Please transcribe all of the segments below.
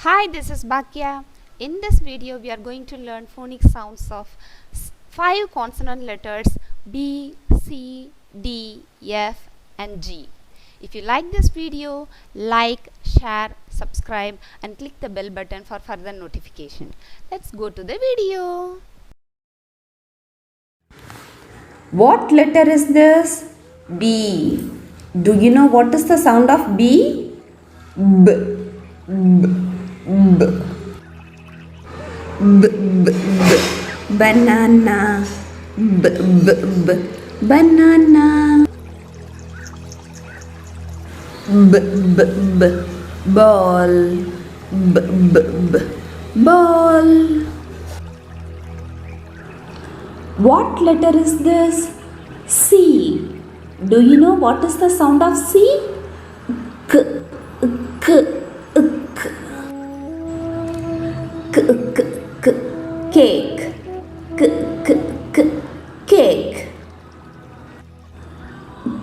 Hi, this is Bhakya. In this video, we are going to learn phonic sounds of 5 consonant letters B, C, D, F and G. If you like this video, like, share, subscribe and click the bell button for further notification. Let's go to the video. What letter is this? B. Do you know what is the sound of B? B. B. B. B. B. B. Banana. B. B. B. Banana. B. B. B. Ball. B. B. B. Ball. What letter is this? C. Do you know what is the sound of C? K. K. K. K. K. K. Cake. K. K. K. Cake.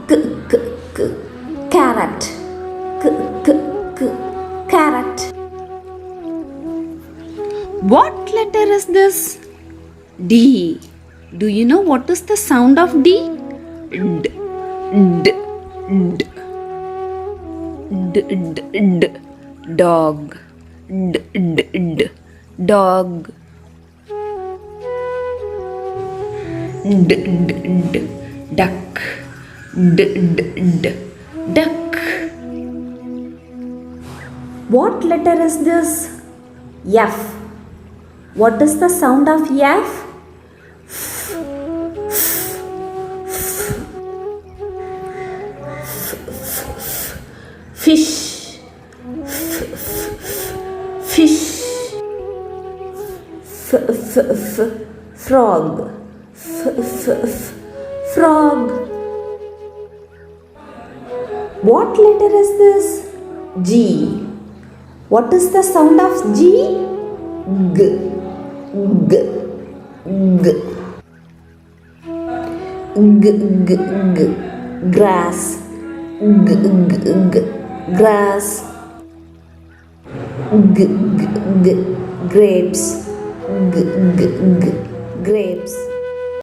K. K. K. Carrot. K. K. K. Carrot. What letter is this? D. Do you know what is the sound of D? D. D. D. D. D. D. Dog. D. D. D. Dog. D. D. D. Duck. D. D. D. Duck. What letter is this? F. What is the sound of F? Fish. Fish. Frog. Frog. What letter is this? G. What is the sound of G? G. G. G. G. G. G. Grass. G. G. G. Grass. G. G. G. Grapes. G. G. G. Grapes.